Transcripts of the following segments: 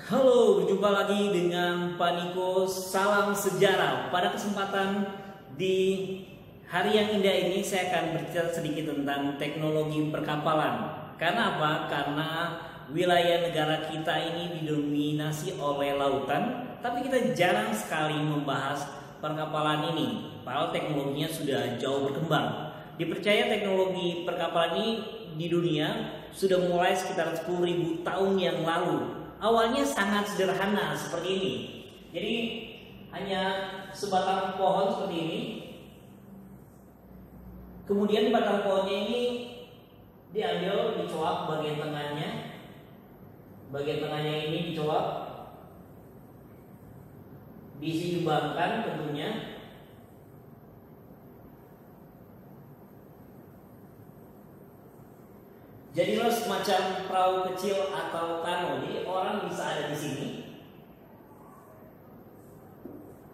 Halo, berjumpa lagi dengan Pak Niko. Salam sejarah. Pada kesempatan di hari yang indah ini, saya akan bercerita sedikit tentang teknologi perkapalan. Karena apa? Karena wilayah negara kita ini didominasi oleh lautan, tapi kita jarang sekali membahas perkapalan ini. Padahal teknologinya sudah jauh berkembang. Dipercaya teknologi perkapalan ini di dunia sudah mulai sekitar 10.000 tahun yang lalu. Awalnya sangat sederhana seperti ini. Jadi hanya sebatang pohon seperti ini. Kemudian batang pohonnya ini diambil, dicoak bagian tengahnya. Bagian tengahnya ini dicoak, diseimbangkan tentunya. Jadilah semacam perahu kecil atau kano. Jadi orang bisa ada di sini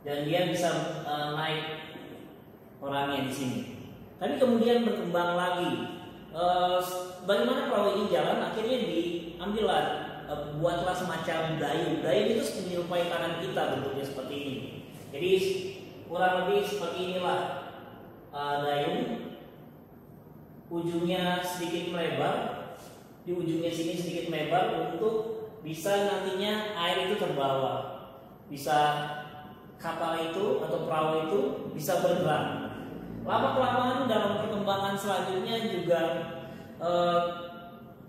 dan dia bisa naik orangnya di sini. Tapi kemudian berkembang lagi. Bagaimana perahu ini jalan? Akhirnya diambillah, buatlah semacam dayung. Dayung itu menyerupai tangan kita, bentuknya seperti ini. Jadi kurang lebih seperti inilah dayung. Ujungnya sedikit melebar, di ujungnya sini sedikit melebar untuk bisa nantinya air itu terbawa, bisa kapal itu atau perahu itu bisa bergerak. Lama-kelamaan dalam perkembangan selanjutnya juga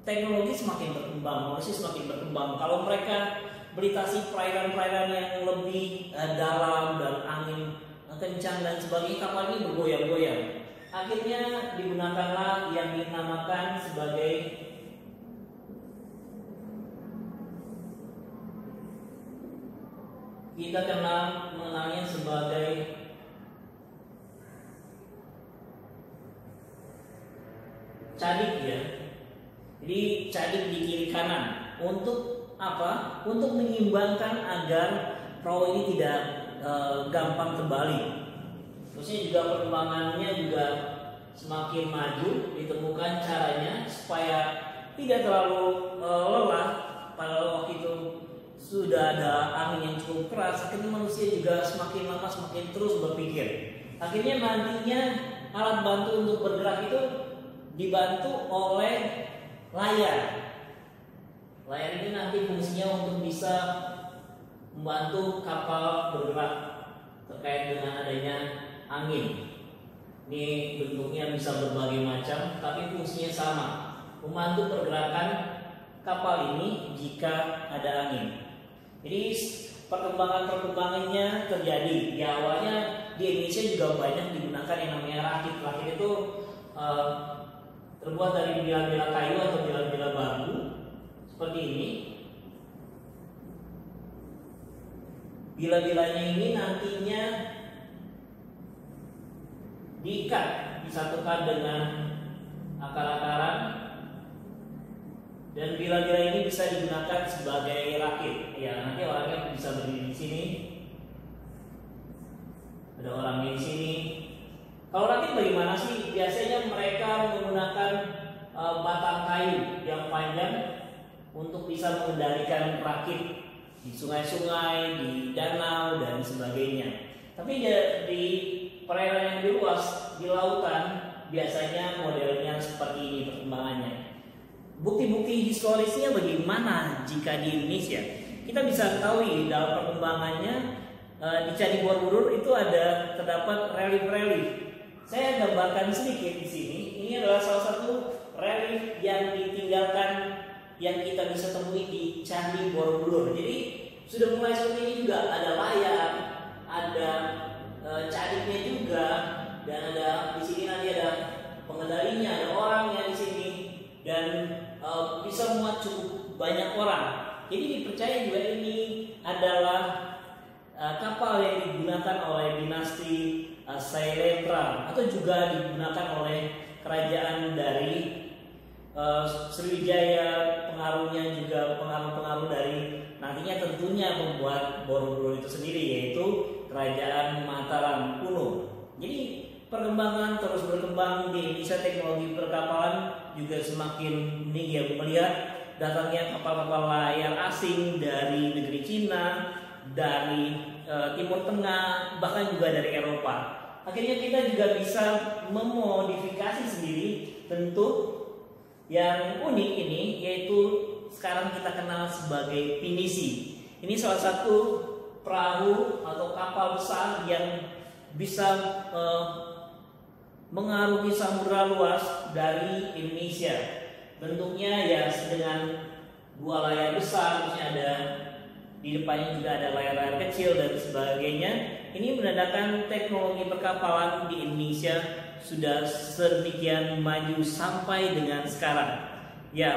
teknologi semakin berkembang, manusia semakin berkembang. Kalau mereka melintasi perairan-perairan yang lebih dalam dan angin kencang dan sebagainya, kapal ini bergoyang-goyang. Akhirnya digunakanlah yang dinamakan sebagai mengenalnya sebagai cadik ya. Jadi cadik di kiri kanan. Untuk apa? Untuk menyimbangkan agar perahu ini tidak gampang terbalik. Terusnya juga perkembangannya juga semakin maju, ditemukan caranya supaya tidak terlalu lelah. Pada waktu itu sudah ada angin yang cukup keras, akhirnya manusia juga semakin lama semakin terus berpikir. Akhirnya nantinya alat bantu untuk bergerak itu dibantu oleh layar. Layar ini nanti fungsinya untuk bisa membantu kapal bergerak terkait dengan adanya angin. Ini bentuknya bisa berbagai macam, tapi fungsinya sama, membantu pergerakan kapal ini jika ada angin. Jadi perkembangannya terjadi. Di awalnya di Indonesia juga banyak digunakan yang namanya rakit. Rakit itu terbuat dari bila-bila kayu atau bila-bila bambu seperti ini. Bila-bilanya ini nantinya diikat, disatukan dengan akar-akaran, dan bila-bila ini bisa digunakan sebagai rakit. Ya, nanti orangnya bisa berdiri di sini. Ada orangnya di sini. Kalau rakit bagaimana sih? Biasanya mereka menggunakan batang kayu yang panjang untuk bisa mengendalikan rakit di sungai-sungai, di danau dan sebagainya. Tapi di perairan yang lebih luas, di lautan, biasanya modelnya seperti ini perkembangannya. Bukti-bukti historisnya bagaimana jika di Indonesia? Kita bisa ketahui dalam perkembangannya di Candi Borobudur itu terdapat relief-relief. Saya gambarkan sedikit di sini. Ini adalah salah satu relief yang ditinggalkan yang kita bisa temui di Candi Borobudur. Jadi sudah mulai seperti ini juga, ada layar, ada cadiknya juga, dan ada di sini nanti ada pengendalinya, ada orangnya di sini, dan bisa muat cukup banyak orang. Jadi dipercaya juga ini adalah kapal yang digunakan oleh dinasti Sailetra atau juga digunakan oleh kerajaan dari Sriwijaya, pengaruhnya juga pengaruh-pengaruh dari nantinya tentunya membuat Borobudur itu sendiri, yaitu kerajaan Mataram kuno. Jadi perkembangan terus berkembang di Indonesia, teknologi perkapalan juga semakin meninggi. Melihat datangnya kapal-kapal layar asing dari negeri Cina, dari Timur Tengah, bahkan juga dari Eropa. Akhirnya kita juga bisa memodifikasi sendiri. Tentu yang unik ini yaitu sekarang kita kenal sebagai pinisi. Ini salah satu perahu atau kapal besar yang bisa mengarungi samudra luas dari Indonesia. Bentuknya ya dengan 2 layar besar, terusnya ada di depannya juga ada layar-layar kecil dan sebagainya. Ini menandakan teknologi perkapalan di Indonesia sudah sedemikian maju sampai dengan sekarang. Ya,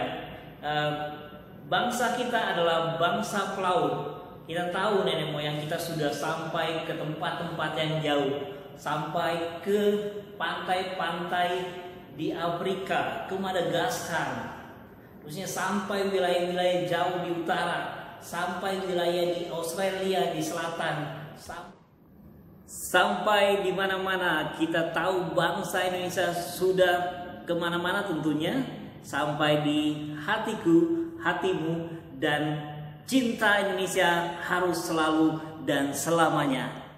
bangsa kita adalah bangsa pelaut. Kita tahu nenek moyang kita sudah sampai ke tempat-tempat yang jauh, sampai ke pantai-pantai di Afrika, ke Madagaskar, terusnya sampai wilayah-wilayah jauh di utara, sampai wilayah di Australia di selatan, sampai di mana-mana. Kita tahu bangsa Indonesia sudah kemana-mana tentunya, sampai di hatiku, hatimu, dan cinta Indonesia harus selalu dan selamanya.